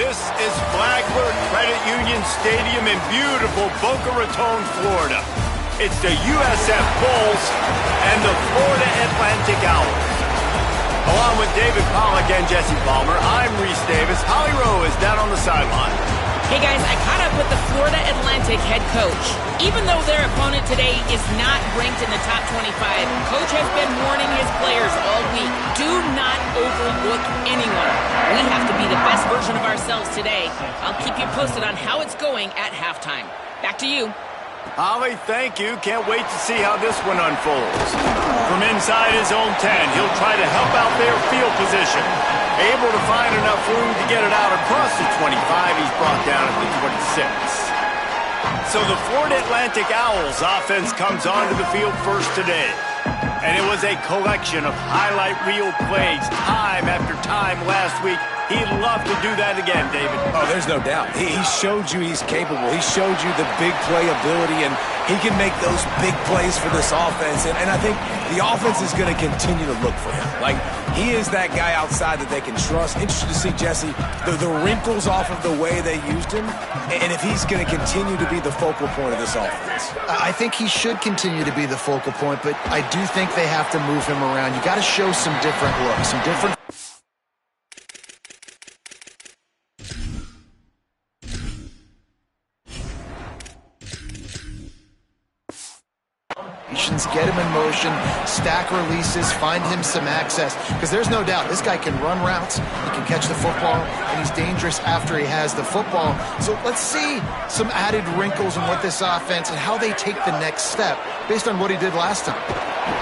This is Flagler Credit Union Stadium in beautiful Boca Raton, Florida. It's the USF Bulls and the Florida Atlantic Owls. Along with David Pollack and Jesse Palmer, I'm Reese Davis. Holly Rowe is down on the sideline. Hey guys, I caught up with the Florida Atlantic head coach. Even though their opponent today is not ranked in the top 25, Coach has been warning his players all week. Do not overlook anyone. We have to be the best version of ourselves today. I'll keep you posted on how it's going at halftime. Back to you. Holly, thank you. Can't wait to see how this one unfolds. From inside his own 10, he'll try to help out their field position. Able to find enough room to get it out across the 25. He's brought down at the 26. So the Florida Atlantic Owls offense comes onto the field first today. And it was a collection of highlight reel plays time after time last week. He'd love to do that again, David. Oh, there's no doubt. He showed you he's capable. He showed you the big play ability, and he can make those big plays for this offense. And I think the offense is going to continue to look for him. Like, he is that guy outside that they can trust. Interested to see, Jesse, the wrinkles off of the way they used him, and if he's going to continue to be the focal point of this offense. I think he should continue to be the focal point, but I do think they have to move him around. You got to show some different looks, some different... Get him in motion, stack releases, find him some access. Because there's no doubt, this guy can run routes, he can catch the football, and he's dangerous after he has the football. So let's see some added wrinkles in what this offense and how they take the next step based on what he did last time.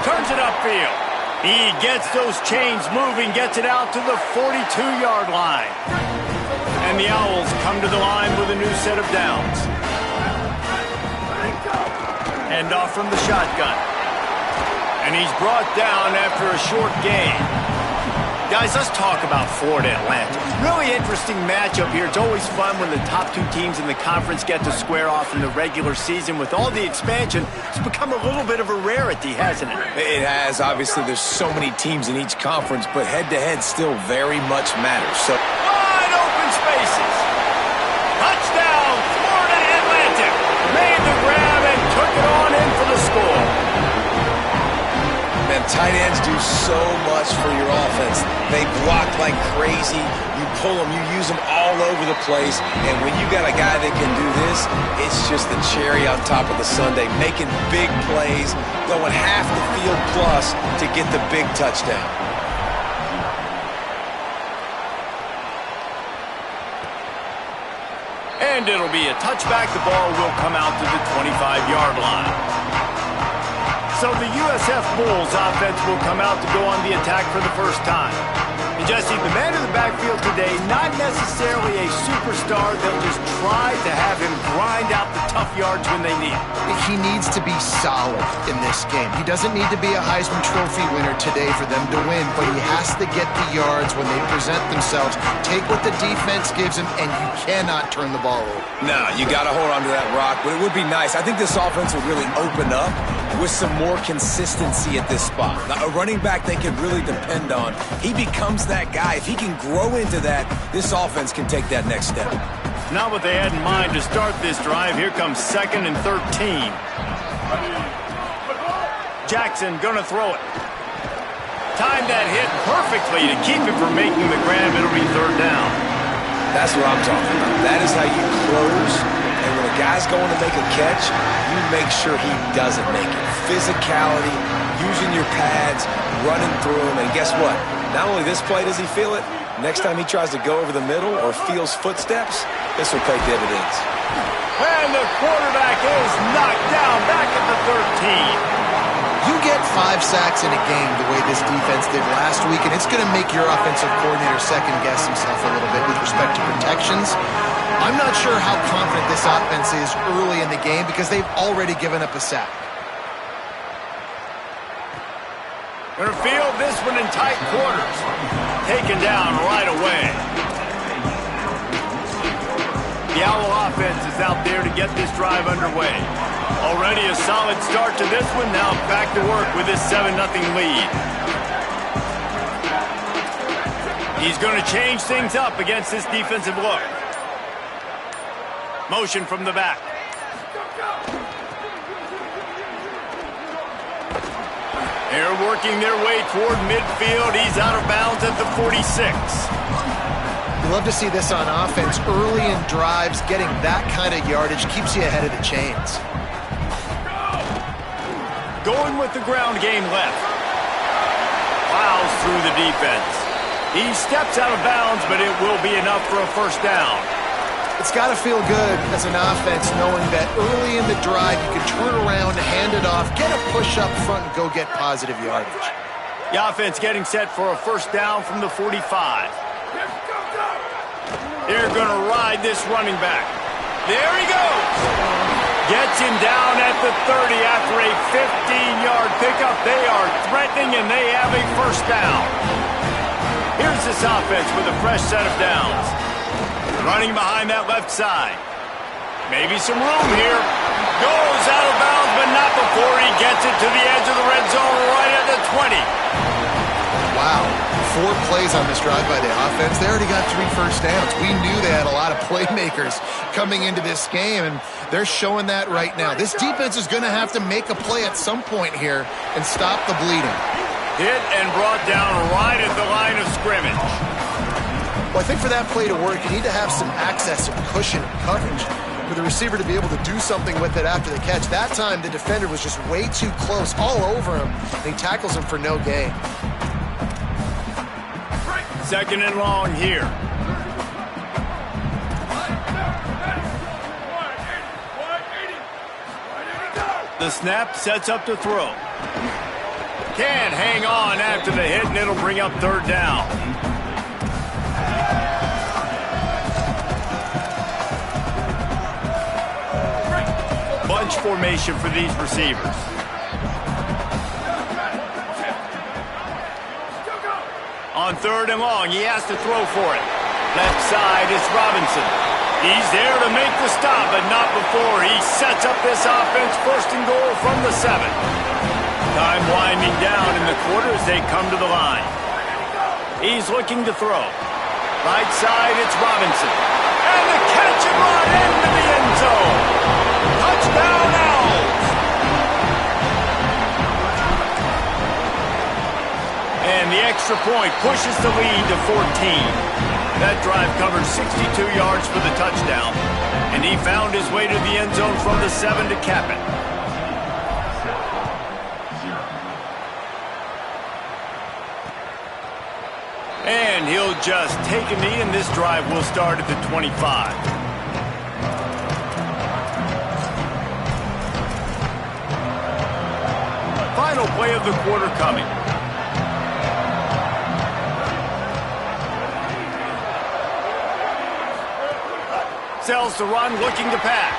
Turns it upfield. He gets those chains moving, gets it out to the 42-yard line. And the Owls come to the line with a new set of downs. Hand off from the shotgun. And he's brought down after a short gain. Guys, let's talk about Florida Atlantic. Really interesting matchup here. It's always fun when the top two teams in the conference get to square off in the regular season. With all the expansion, it's become a little bit of a rarity, hasn't it? It has. Obviously, there's so many teams in each conference, but head-to-head still very much matters. So wide open spaces. Touchdown, Florida Atlantic. Made the grab and took it on in for the score. Man, tight ends do so much for your offense. They block like crazy. You pull them, you use them all over the place. And when you got a guy that can do this, it's just the cherry on top of the sundae, making big plays, going half the field plus to get the big touchdown. And it'll be a touchback. The ball will come out to the 25-yard line. So the USF Bulls offense will come out to go on the attack for the first time. And Jesse, the man in the backfield today, not necessarily a superstar. They'll just try to have him grind out the tough yards when they need it. He needs to be solid in this game. He doesn't need to be a Heisman Trophy winner today for them to win, but he has to get the yards when they present themselves. Take what the defense gives him, and you cannot turn the ball over. No, you got to hold on to that rock, but it would be nice. I think this offense will really open up with some more consistency at this spot. Now, a running back they can really depend on. He becomes that guy. If he can grow into that, this offense can take that next step. Not what they had in mind to start this drive. Here comes 2nd and 13. Jackson gonna throw it. Timed that hit perfectly to keep him from making the grab. It'll be 3rd down. That's what I'm talking about. That is how you close. And when a guy's going to make a catch, you make sure he doesn't make it. Physicality, using your pads, running through him. And guess what? Not only this play does he feel it, next time he tries to go over the middle or feels footsteps, this will pay dividends. And the quarterback is knocked down back at the 13. You get 5 sacks in a game the way this defense did last week, and it's going to make your offensive coordinator second-guess himself a little bit with respect to protections. I'm not sure how confident this offense is early in the game because they've already given up a sack. Going to field this one in tight quarters. Taken down right away. The Owl offense is out there to get this drive underway. Already a solid start to this one. Now back to work with this 7-0 lead. He's going to change things up against this defensive look. Motion from the back. They're working their way toward midfield. He's out of bounds at the 46. You love to see this on offense. Early in drives, getting that kind of yardage keeps you ahead of the chains. Going with the ground game left. Plows through the defense. He steps out of bounds, but it will be enough for a first down. It's got to feel good as an offense knowing that early in the drive you can turn around, hand it off, get a push up front, and go get positive yardage. The offense getting set for a first down from the 45. They're going to ride this running back. There he goes. Gets him down at the 30 after a 15-yard pickup. They are threatening, and they have a first down. Here's this offense with a fresh set of downs. Running behind that left side. Maybe some room here. Goes out of bounds, but not before he gets it to the edge of the red zone right at the 20. Wow. 4 plays on this drive by the offense. They already got 3 first downs. We knew they had a lot of playmakers coming into this game, and they're showing that right now. This defense is going to have to make a play at some point here and stop the bleeding. Hit and brought down right at the line of scrimmage. Well, I think for that play to work, you need to have some access, some cushion, and coverage for the receiver to be able to do something with it after the catch. That time, the defender was just way too close, all over him, and he tackles him for no gain. Second and long here. The snap sets up to throw. Can't hang on after the hit, and it'll bring up third down. Bunch formation for these receivers. On third and long, he has to throw for it. Left side is Robinson. He's there to make the stop, but not before he sets up this offense first and goal from the 7. Time winding down in the quarter as they come to the line. He's looking to throw. Right side, it's Robinson. And the catch and run into the end zone. Touchdown, Owls! And the extra point pushes the lead to 14. That drive covered 62 yards for the touchdown, and he found his way to the end zone from the 7 to cap it. And he'll just take a knee, and this drive will start at the 25. Final play of the quarter coming. Sells to run, looking to pass.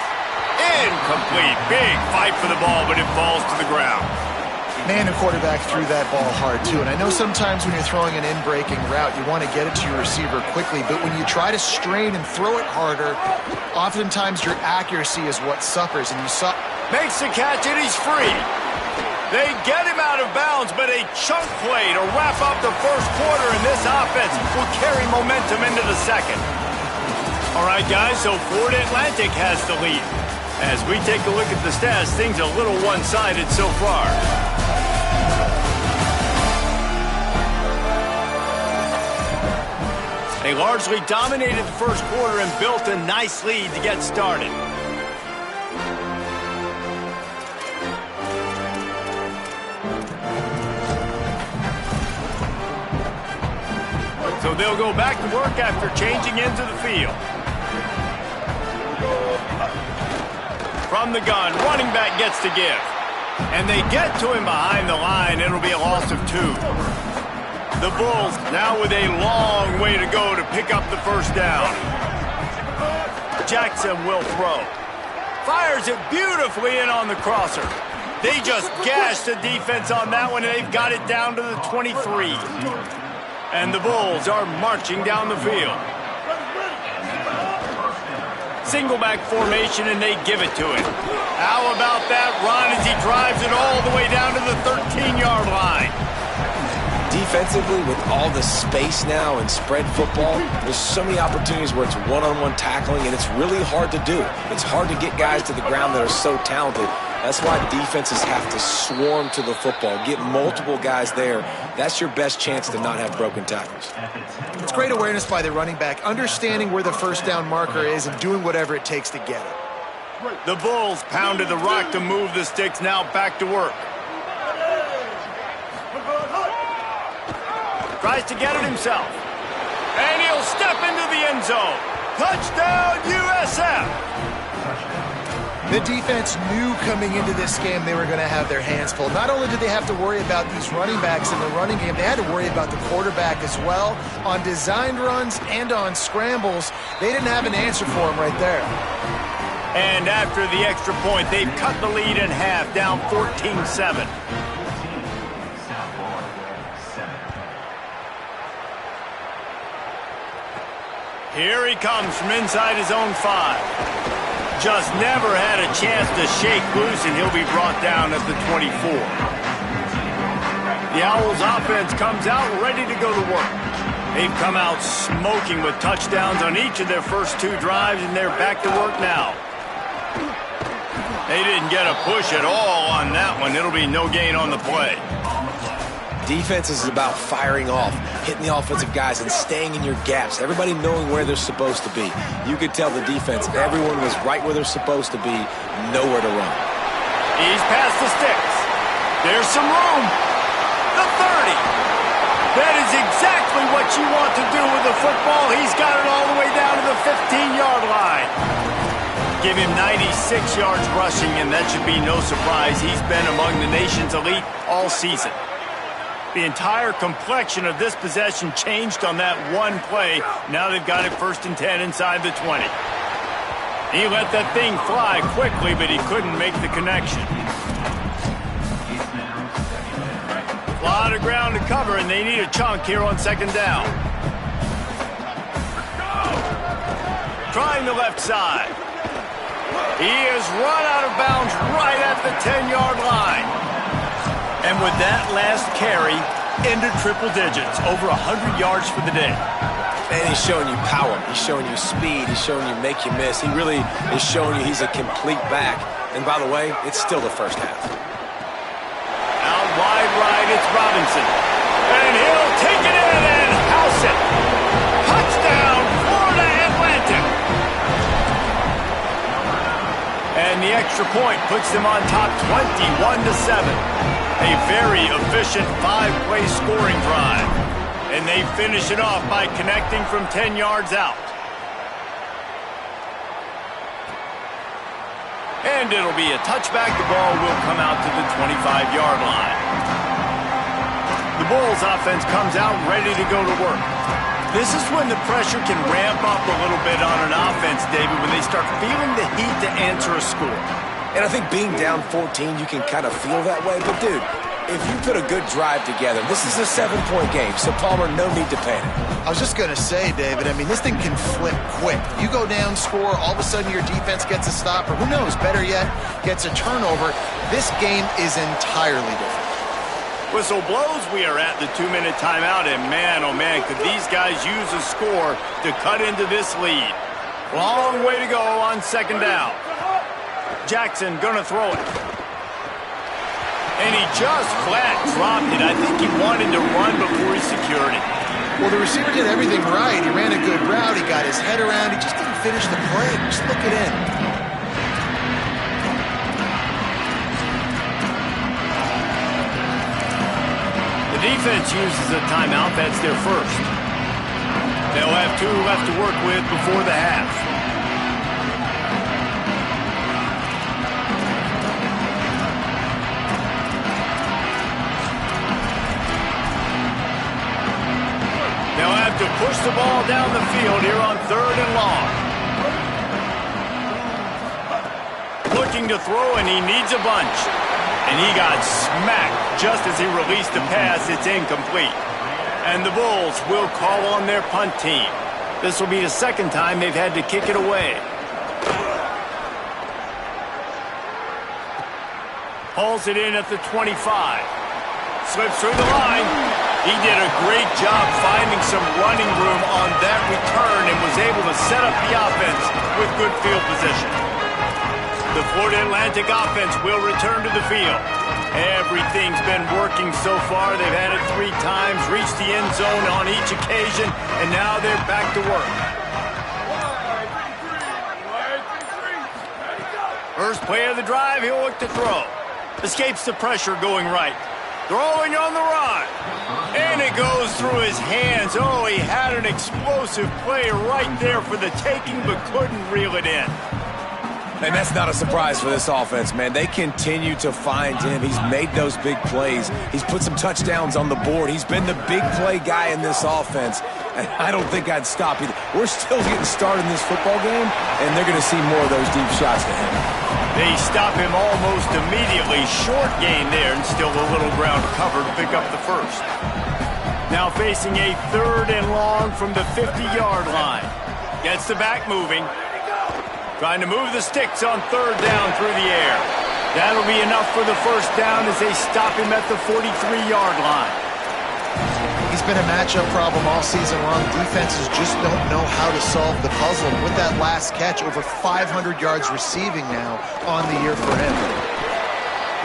Incomplete. Big fight for the ball, but it falls to the ground. Man, the quarterback threw that ball hard, too. And I know sometimes when you're throwing an in-breaking route, you want to get it to your receiver quickly. But when you try to strain and throw it harder, oftentimes your accuracy is what suffers. And you saw... Makes the catch, and he's free. They get him out of bounds, but a chunk play to wrap up the first quarter, and this offense will carry momentum into the second. All right, guys, so Florida Atlantic has the lead. As we take a look at the stats, things a little one-sided so far. They largely dominated the first quarter and built a nice lead to get started. So they'll go back to work after changing into the field. From the gun, running back gets to give. And they get to him behind the line. It'll be a loss of 2. The Bulls now with a long way to go to pick up the first down. Jackson will throw. Fires it beautifully in on the crosser. They just gashed the defense on that one, and they've got it down to the 23. And the Bulls are marching down the field. Single back formation, and they give it to him. How about that run as he drives it all the way down to the 13-yard line? defensively, with all the space now and spread football, there's so many opportunities where it's one-on-one tackling, and it's really hard to do. It's hard to get guys to the ground that are so talented. That's why defenses have to swarm to the football, get multiple guys there. That's your best chance to not have broken tackles. It's great awareness by the running back, understanding where the first down marker is and doing whatever it takes to get it. The Bulls pounded the rock to move the sticks, now back to work. Tries to get it himself. And he'll step into the end zone. Touchdown, USF! The defense knew coming into this game they were going to have their hands full. Not only did they have to worry about these running backs in the running game, they had to worry about the quarterback as well. On designed runs and on scrambles, they didn't have an answer for him right there. And after the extra point, they've cut the lead in half, down 14-7. Here he comes from inside his own 5. Just never had a chance to shake loose, and he'll be brought down at the 24. The Owls offense comes out ready to go to work. They've come out smoking with touchdowns on each of their first 2 drives, and they're back to work now. They didn't get a push at all on that one. It'll be no gain on the play. Defense is about firing off, hitting the offensive guys and staying in your gaps. Everybody knowing where they're supposed to be. You could tell the defense, everyone was right where they're supposed to be, nowhere to run. He's past the sticks. There's some room. The 30. That is exactly what you want to do with the football. He's got it all the way down to the 15-yard line. Give him 96 yards rushing, and that should be no surprise. He's been among the nation's elite all season. The entire complexion of this possession changed on that one play. Now they've got it 1st and 10 inside the 20. He let that thing fly quickly, but he couldn't make the connection. A lot of ground to cover, and they need a chunk here on 2nd down. Trying the left side. He is run out of bounds right at the 10-yard line. And with that last carry, into triple digits, over 100 yards for the day. And he's showing you power. He's showing you speed. He's showing you make you miss. He really is showing you he's a complete back. And by the way, it's still the first half. Out wide right, it's Robinson. And he'll take it in and house it. Touchdown, Florida Atlantic. And the extra point puts them on top 21-7. A very efficient 5-play scoring drive. And they finish it off by connecting from 10 yards out. And it'll be a touchback. The ball will come out to the 25-yard line. The Bulls offense comes out ready to go to work. This is when the pressure can ramp up a little bit on an offense, David, when they start feeling the heat to answer a score. And I think being down 14, you can kind of feel that way. But, dude, if you put a good drive together, this is a 7-point game, so Palmer, no need to panic. I was just going to say, David, I mean, this thing can flip quick. You go down, score, all of a sudden your defense gets a stop, or who knows, better yet, gets a turnover. This game is entirely different. Whistle blows, we are at the 2-minute timeout, and man, oh man, could these guys use a score to cut into this lead. Long way to go on 2nd down. Jackson gonna throw it. And he just flat dropped it. I think he wanted to run before he secured it. Well, the receiver did everything right. He ran a good route. He got his head around. He just didn't finish the play. Just look it in. The defense uses a timeout. That's their first. They'll have 2 left to work with before the half. To push the ball down the field here on 3rd and long. Looking to throw, and he needs a bunch. And he got smacked just as he released the pass. It's incomplete. And the Bulls will call on their punt team. This will be the 2nd time they've had to kick it away. Hauls it in at the 25. Slips through the line. He did a great job finding some running room on that return and was able to set up the offense with good field position. The Florida Atlantic offense will return to the field. Everything's been working so far. They've had it 3 times, reached the end zone on each occasion, and now they're back to work. First play of the drive, he'll look to throw. Escapes the pressure going right. Throwing on the run. And it goes through his hands. Oh, he had an explosive play right there for the taking, but couldn't reel it in. And that's not a surprise for this offense, man. They continue to find him. He's made those big plays. He's put some touchdowns on the board. He's been the big play guy in this offense. And I don't think I'd stop either. We're still getting started in this football game, and they're going to see more of those deep shots to him. They stop him almost immediately. Short gain there, and still a little ground covered to pick up the first. Now facing a 3rd and long from the 50-yard line. Gets the back moving. Trying to move the sticks on 3rd down through the air. That'll be enough for the first down as they stop him at the 43-yard line. He's been a matchup problem all season long. Defenses just don't know how to solve the puzzle. With that last catch, over 500 yards receiving now on the year for him.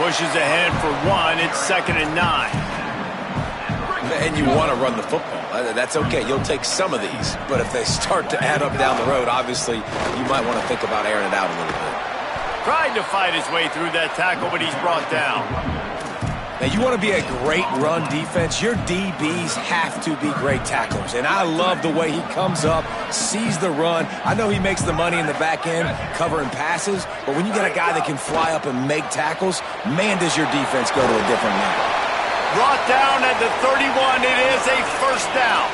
Pushes ahead for 1. It's 2nd and 9. And you want to run the football. That's okay. You'll take some of these. But if they start to add up down the road, obviously, you might want to think about airing it out a little bit. Tried to fight his way through that tackle, but he's brought down. Now, you want to be a great run defense, your DBs have to be great tacklers. And I love the way he comes up, sees the run. I know he makes the money in the back end covering passes, but when you got a guy that can fly up and make tackles, man, does your defense go to a different level. Brought down at the 31. It is a first down.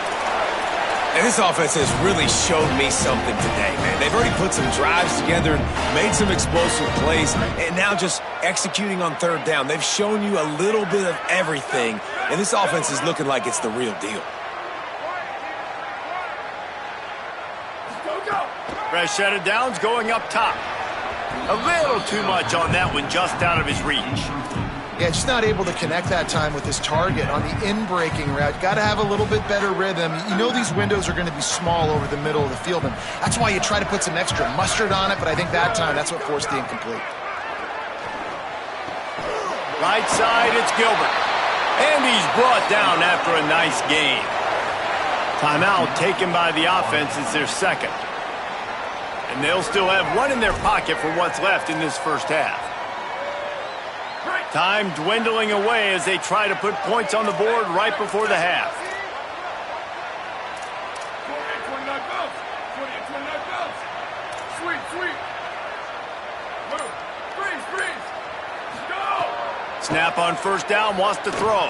And this offense has really showed me something today, man. They've already put some drives together and made some explosive plays, and now just executing on 3rd down. They've shown you a little bit of everything, and this offense is looking like it's the real deal. Fresh set of downs going up top. A little too much on that one, just out of his reach. Yeah, just not able to connect that time with his target on the in-breaking route. Got to have a little bit better rhythm. You know these windows are going to be small over the middle of the field, and that's why you try to put some extra mustard on it, but I think that time that's what forced the incomplete. Right side, it's Gilbert. And he's brought down after a nice gain. Timeout taken by the offense is their 2nd. And they'll still have 1 in their pocket for what's left in this first half. Time dwindling away as they try to put points on the board right before the half. 28-29 Bills. 28-29 Bills. Sweet, sweet. Move. Freeze. Go. Snap on first down, wants to throw.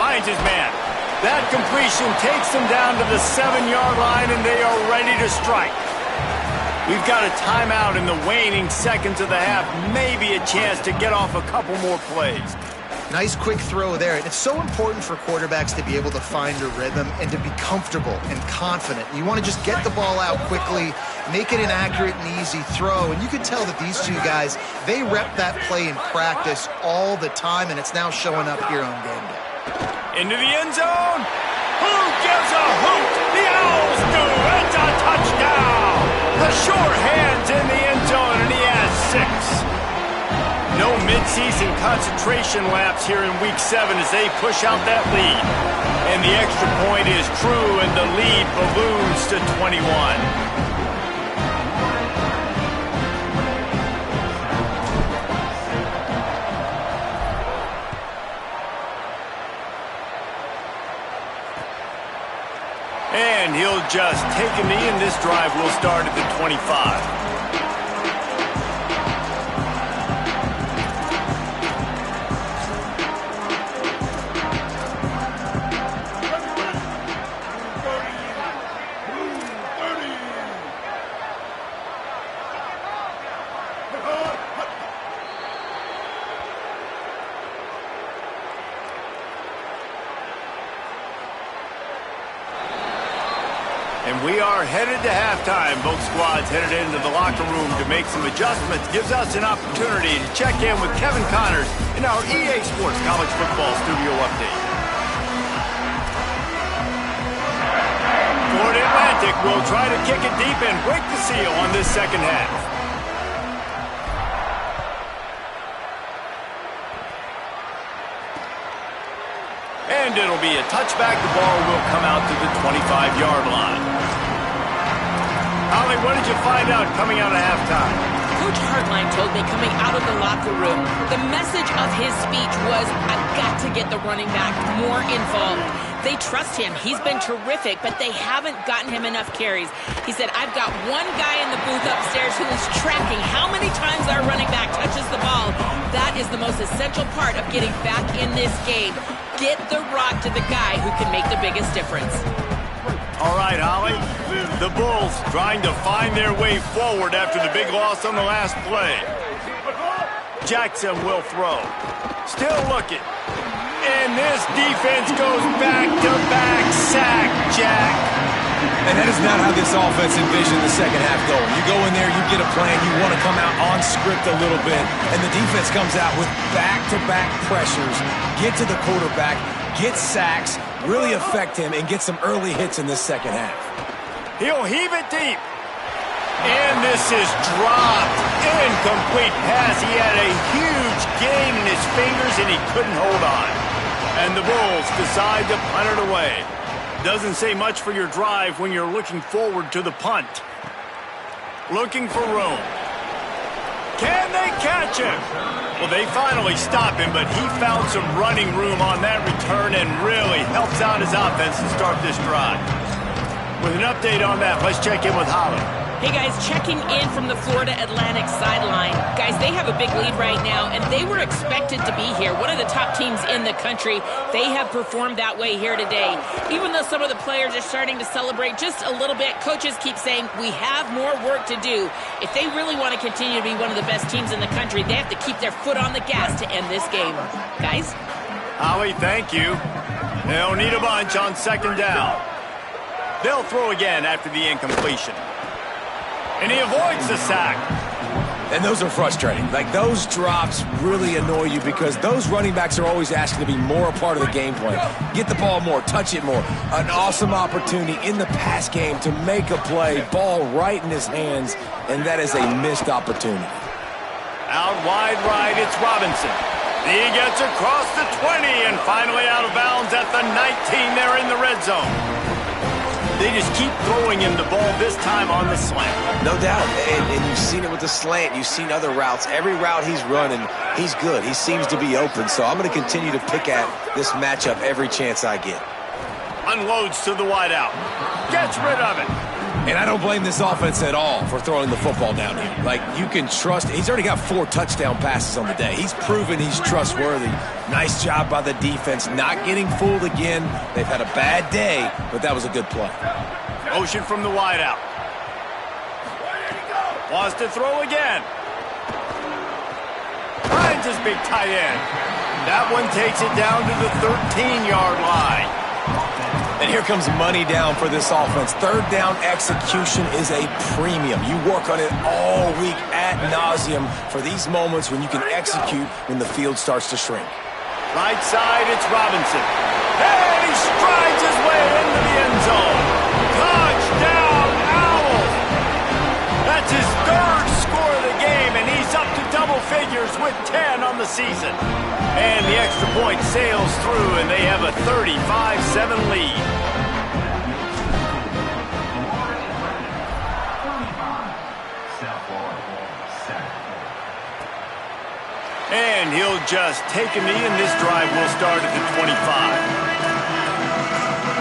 Finds his man. That completion takes them down to the 7-yard line, and they are ready to strike. We've got a timeout in the waning seconds of the half. Maybe a chance to get off a couple more plays. Nice quick throw there. And it's so important for quarterbacks to be able to find a rhythm and to be comfortable and confident. You want to just get the ball out quickly, make it an accurate and easy throw. And you can tell that these two guys, they rep that play in practice all the time, and it's now showing up here on game day. Into the end zone. Who gives a hoot? The Owls do. It's a touchdown. The sure hands in the end zone, and he has 6. No midseason concentration laps here in Week 7 as they push out that lead. And the extra point is true, and the lead balloons to 21. And he'll just take a knee, and this drive will start at the 25. And we are headed to halftime. Both squads headed into the locker room to make some adjustments. Gives us an opportunity to check in with Kevin Connors in our EA Sports College Football Studio Update. Florida Atlantic will try to kick it deep and break the seal on this second half. And it'll be a touchback. The ball will come out to the 25-yard line. Holly, what did you find out coming out of halftime? Coach Hartline told me coming out of the locker room, the message of his speech was, I've got to get the running back more involved. They trust him. He's been terrific, but they haven't gotten him enough carries. He said, I've got one guy in the booth upstairs who is tracking how many times our running back touches the ball. That is the most essential part of getting back in this game. Get the rock to the guy who can make the biggest difference. All right, Holly. The Bulls trying to find their way forward after the big loss on the last play. Jackson will throw. Still looking. And this defense goes back-to-back sack, Jack. And that is not how this offense envisioned the second half going. You go in there, you get a plan, you want to come out on script a little bit, and the defense comes out with back-to-back pressures, get to the quarterback, get sacks, really affect him, and get some early hits in this second half. He'll heave it deep. And this is dropped. Incomplete pass. He had a huge gain in his fingers, and he couldn't hold on. And the Bulls decide to punt it away. Doesn't say much for your drive when you're looking forward to the punt. Looking for room. Can they catch him? Well, they finally stop him, but he found some running room on that return and really helps out his offense to start this drive. With an update on that, let's check in with Holly. Hey guys, checking in from the Florida Atlantic sideline. Guys, they have a big lead right now, and they were expected to be here. One of the top teams in the country. They have performed that way here today. Even though some of the players are starting to celebrate just a little bit, coaches keep saying, we have more work to do. If they really want to continue to be one of the best teams in the country, they have to keep their foot on the gas to end this game. Guys? Holly, thank you. They'll need a bunch on second down. They'll throw again after the incompletion. And he avoids the sack. And those are frustrating. Like, those drops really annoy you because those running backs are always asking to be more a part of the game plan. Get the ball more, touch it more. An awesome opportunity in the pass game to make a play, ball right in his hands, and that is a missed opportunity. Out wide right, it's Robinson. He gets across the 20 and finally out of bounds at the 19 there in the red zone. They just keep throwing him the ball, this time on the slant. No doubt, and you've seen it with the slant. You've seen other routes. Every route he's running, he's good. He seems to be open, so I'm going to continue to pick at this matchup every chance I get. Unloads to the wideout. Gets rid of it. And I don't blame this offense at all for throwing the football down here. Like, you can trust. He's already got 4 touchdown passes on the day. He's proven he's trustworthy. Nice job by the defense, not getting fooled again. They've had a bad day, but that was a good play. Motion from the wideout. Wants to throw again. Finds his big tight end. That one takes it down to the 13-yard line. And here comes money down for this offense. Third down execution is a premium. You work on it all week ad nauseum for these moments when you can execute when the field starts to shrink. Right side, it's Robinson. And he strides his way into the end zone. Touchdown, Owls! That's his 3rd score of the game, and he's up to double figures with 10 on the season. And the extra point sails through, and they have a 35-7 lead. And he'll just take a knee, and this drive will start at the 25.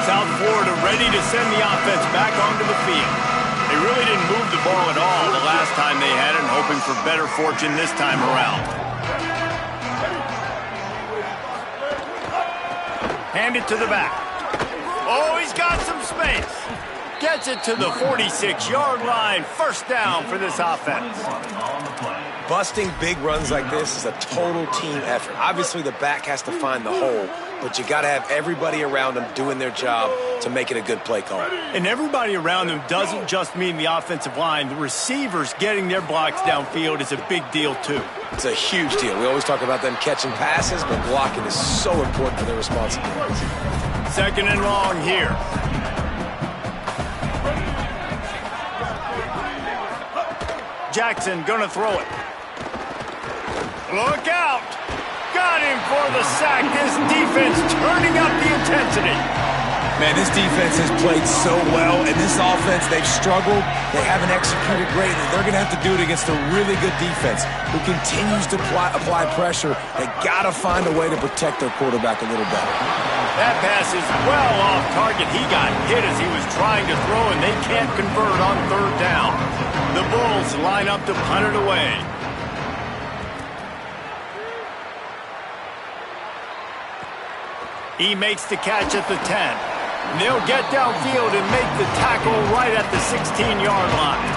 South Florida ready to send the offense back onto the field. They really didn't move the ball at all the last time they had it, and hoping for better fortune this time around. Hand it to the back. Oh, he's got some space. Gets it to the 46-yard line. First down for this offense. Busting big runs like this is a total team effort. Obviously, the back has to find the hole, but you got to have everybody around them doing their job to make it a good play call. And everybody around them doesn't just mean the offensive line. The receivers getting their blocks downfield is a big deal, too. It's a huge deal. We always talk about them catching passes, but blocking is so important for their responsibilities. Second and long here. Jackson gonna throw it. Look out! Got him for the sack. This defense turning up the intensity. Man, this defense has played so well, and this offense, they've struggled. They haven't executed greatly. They're going to have to do it against a really good defense who continues to apply pressure. They got to find a way to protect their quarterback a little better. That pass is well off target. He got hit as he was trying to throw, and they can't convert on third down. The Bulls line up to punt it away. He makes the catch at the 10. They'll get downfield and make the tackle right at the 16-yard line.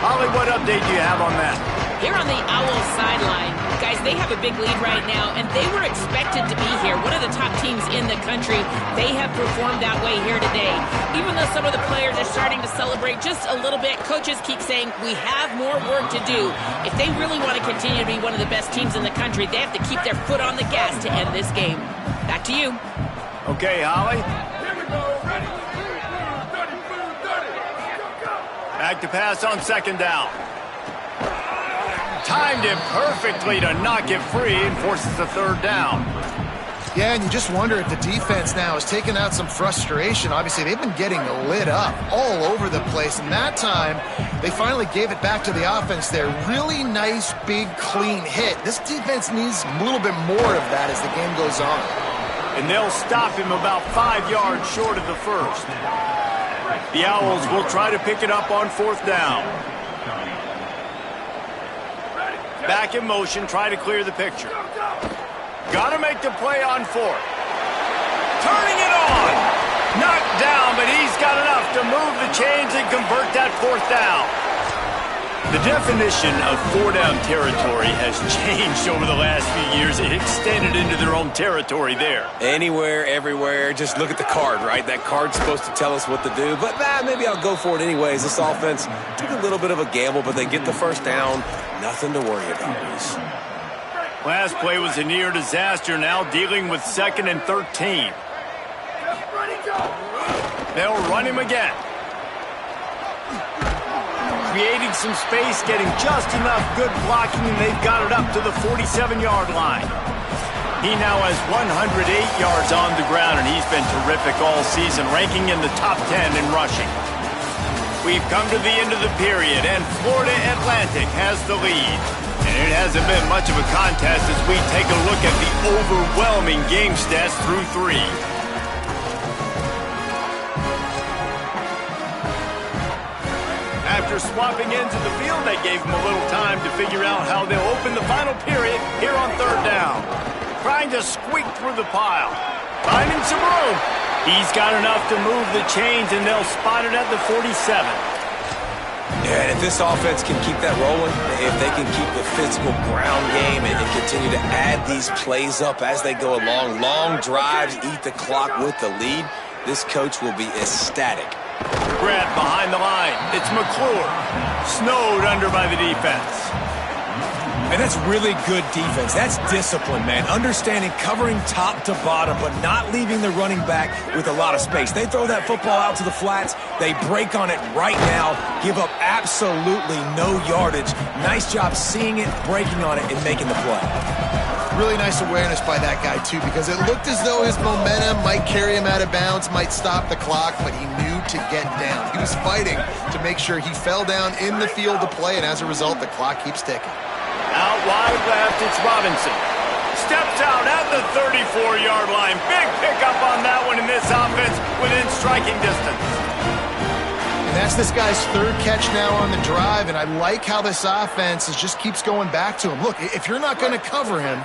Holly, what update do you have on that? Here on the Owls sideline, guys, they have a big lead right now, and they were expected to be here. One of the top teams in the country. They have performed that way here today. Even though some of the players are starting to celebrate just a little bit, coaches keep saying, we have more work to do. If they really want to continue to be one of the best teams in the country, they have to keep their foot on the gas to end this game. Back to you. Okay, Holly. Here we go. Ready? 30. Go. Back to pass on second down. Timed it perfectly to knock it free and forces the third down. Yeah, and you just wonder if the defense now has taken out some frustration. Obviously, they've been getting lit up all over the place. And that time, they finally gave it back to the offense there. Really nice, big, clean hit. This defense needs a little bit more of that as the game goes on. And they'll stop him about 5 yards short of the first. The Owls will try to pick it up on fourth down. Back in motion, try to clear the picture. Got to make the play on fourth. Turning it on. Knocked down, but he's got enough to move the chains and convert that fourth down. The definition of four-down territory has changed over the last few years. It extended into their own territory there. Anywhere, everywhere, just look at the card, right? That card's supposed to tell us what to do, but maybe I'll go for it anyways. This offense took a little bit of a gamble, but they get the first down. Nothing to worry about, Reese. Last play was a near disaster, now dealing with 2nd and 13. They'll run him again. Creating some space, getting just enough good blocking, and they've got it up to the 47-yard line. He now has 108 yards on the ground, and he's been terrific all season, ranking in the top 10 in rushing. We've come to the end of the period, and Florida Atlantic has the lead. And it hasn't been much of a contest as we take a look at the overwhelming game stats through 3. After swapping ends of the field, that gave them a little time to figure out how they'll open the final period here on third down. Trying to squeak through the pile. Finding some room. He's got enough to move the chains, and they'll spot it at the 47. Yeah, and if this offense can keep that rolling, if they can keep the physical ground game and continue to add these plays up as they go along, long drives, eat the clock with the lead, this coach will be ecstatic. Grant behind the line. It's McClure. Snowed under by the defense. And that's really good defense. That's discipline, man. Understanding covering top to bottom, but not leaving the running back with a lot of space. They throw that football out to the flats. They break on it right now, give up absolutely no yardage. Nice job seeing it, breaking on it, and making the play. Really nice awareness by that guy, too, because it looked as though his momentum might carry him out of bounds, might stop the clock, but he knew to get down. He was fighting to make sure he fell down in the field to play, and as a result, the clock keeps ticking. Out wide left, it's Robinson. Steps out at the 34-yard line. Big pickup on that one in this offense within striking distance. And that's this guy's third catch now on the drive, and I like how this offense just keeps going back to him. Look, if you're not going to cover him,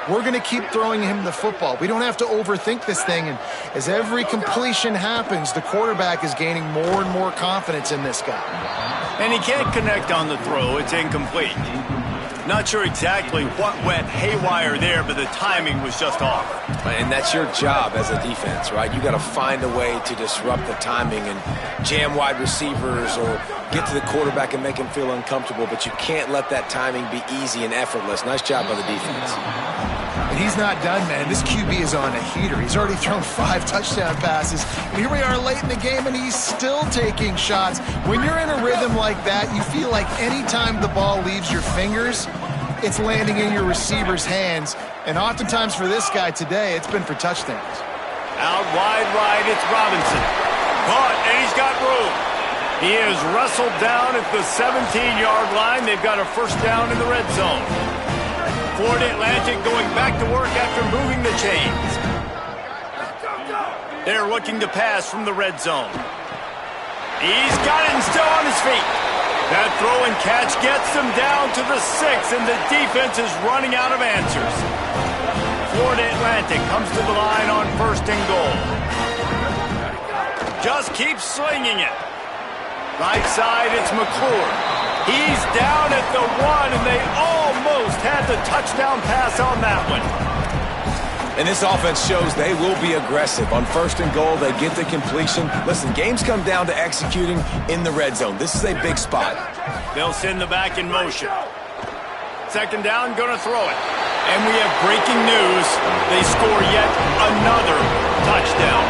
we're going to keep throwing him the football. We don't have to overthink this thing, and as every completion happens, the quarterback is gaining more and more confidence in this guy. And he can't connect on the throw. It's incomplete. Not sure exactly what went haywire there, but the timing was just off. And that's your job as a defense, right? You got to find a way to disrupt the timing and jam wide receivers or get to the quarterback and make him feel uncomfortable, but you can't let that timing be easy and effortless. Nice job by the defense. And he's not done, man. This QB is on a heater. He's already thrown 5 touchdown passes. And here we are late in the game, and he's still taking shots. When you're in a rhythm like that, you feel like any time the ball leaves your fingers, it's landing in your receiver's hands. And oftentimes for this guy today, it's been for touchdowns. Out wide right, it's Robinson. Caught, and he's got room. He is wrestled down at the 17-yard line. They've got a first down in the red zone. Florida Atlantic going back to work after moving the chains. They're looking to pass from the red zone. He's got it and still on his feet. That throw and catch gets them down to the 6, and the defense is running out of answers. Florida Atlantic comes to the line on 1st and goal. Just keeps slinging it. Right side, it's McClure. He's down at the 1, and they almost had the touchdown pass on that one. And this offense shows they will be aggressive. On 1st and goal, they get the completion. Listen, games come down to executing in the red zone. This is a big spot. They'll send the back in motion. 2nd down, going to throw it. And we have breaking news. They score yet another touchdown.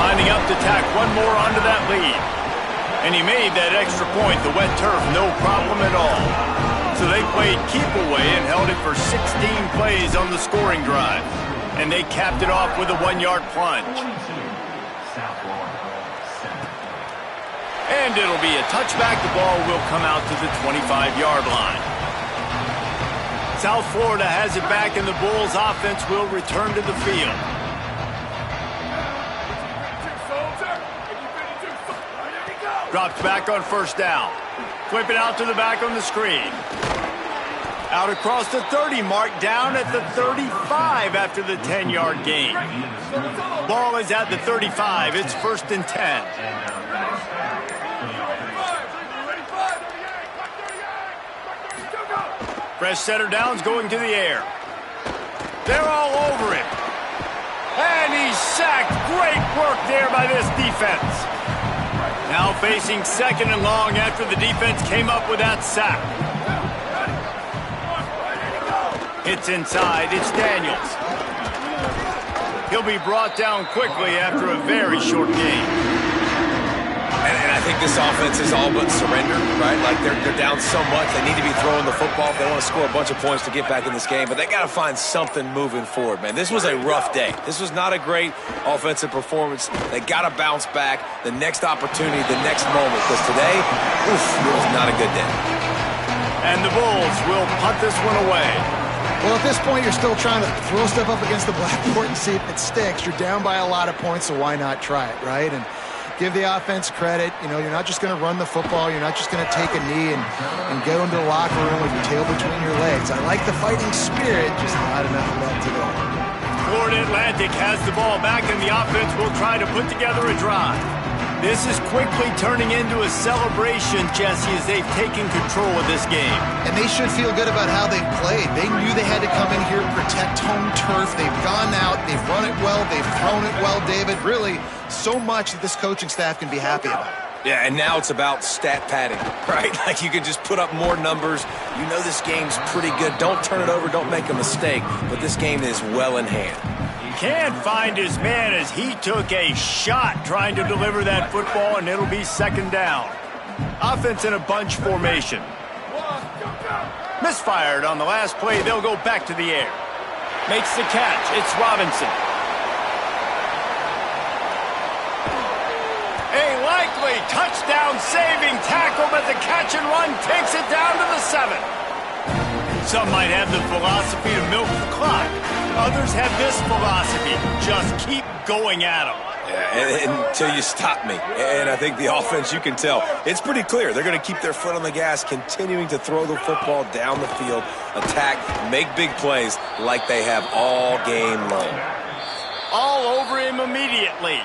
Lining up to tack one more onto that lead. And he made that extra point, the wet turf, no problem at all. So they played keep away and held it for 16 plays on the scoring drive. And they capped it off with a 1-yard plunge. And it'll be a touchback. The ball will come out to the 25-yard line. South Florida has it back, and the Bulls offense will return to the field. Drops back on 1st down. Flip it out to the back on the screen. Out across the 30 mark, down at the 35 after the 10-yard gain. Ball is at the 35. It's 1st and 10. Fresh setter downs going to the air. They're all over him. And he's sacked. Great work there by this defense. Now facing 2nd and long after the defense came up with that sack. It's inside. It's Daniels. He'll be brought down quickly after a very short game. And I think this offense is all but surrender, right? Like they're down so much. They need to be throwing the football if they want to score a bunch of points to get back in this game. But they got to find something moving forward, man. This was a rough day. This was not a great offensive performance. They got to bounce back the next opportunity, the next moment. Because today, it was not a good day. And the Bulls will punt this one away. Well, at this point, you're still trying to throw stuff up against the blackboard and see if it sticks. You're down by a lot of points, so why not try it, right? And give the offense credit. You know, you're not just going to run the football. You're not just going to take a knee and go into the locker room with your tail between your legs. I like the fighting spirit, just not enough of that today. Florida Atlantic has the ball back, and the offense will try to put together a drive. This is quickly turning into a celebration, Jesse, as they've taken control of this game. And they should feel good about how they've played. They knew they had to come in here, protect home turf. They've gone out, they've run it well, they've thrown it well, David. Really, so much that this coaching staff can be happy about. Yeah, and now it's about stat padding, right? Like you can just put up more numbers. You know this game's pretty good. Don't turn it over, don't make a mistake. But this game is well in hand. Can't find his man as he took a shot trying to deliver that football, and it'll be 2nd down. Offense in a bunch formation. Misfired on the last play. They'll go back to the air. Makes the catch. It's Robinson. A likely touchdown-saving tackle, but the catch and run takes it down to the 7. Some might have the philosophy to milk the clock. Others have this philosophy. Just keep going at them. Yeah, until you stop me. And I think the offense, you can tell, it's pretty clear. They're going to keep their foot on the gas, continuing to throw the football down the field, attack, make big plays like they have all game long. All over him immediately.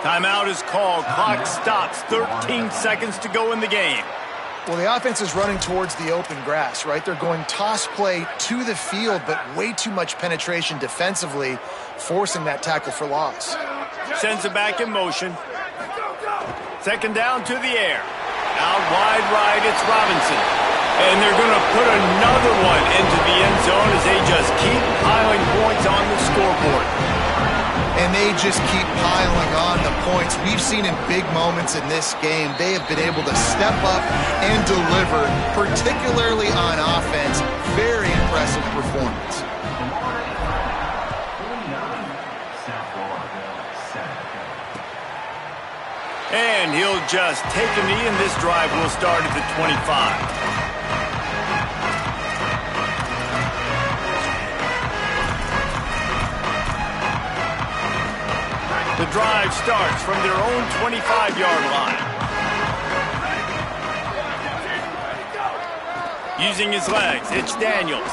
Timeout is called. Clock stops. 13 seconds to go in the game. Well, the offense is running towards the open grass, right? They're going toss play to the field, but way too much penetration defensively, forcing that tackle for loss. Sends it back in motion. 2nd down to the air. Out wide right, it's Robinson. And they're going to put another one into the end zone as they just keep piling points on the scoreboard. And they just keep piling on the points. We've seen in big moments in this game, they have been able to step up and deliver, particularly on offense. Very impressive performance. And he'll just take a knee, and this drive will start at the 25. The drive starts from their own 25-yard line. Using his legs, it's Daniels.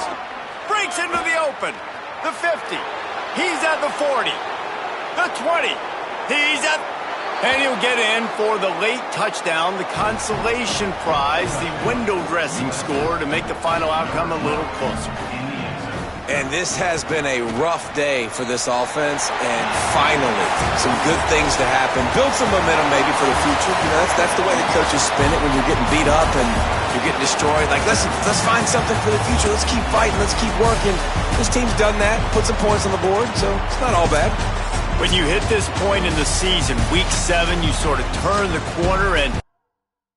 Breaks into the open. The 50. He's at the 40. The 20. He's at... And he'll get in for the late touchdown, the consolation prize, the window dressing score to make the final outcome a little closer. And this has been a rough day for this offense, and finally, some good things to happen. Build some momentum maybe for the future. You know, that's the way the coaches spin it when you're getting beat up and you're getting destroyed. Like, let's find something for the future. Let's keep fighting. Let's keep working. This team's done that, put some points on the board, so it's not all bad. When you hit this point in the season, week 7, you sort of turn the corner and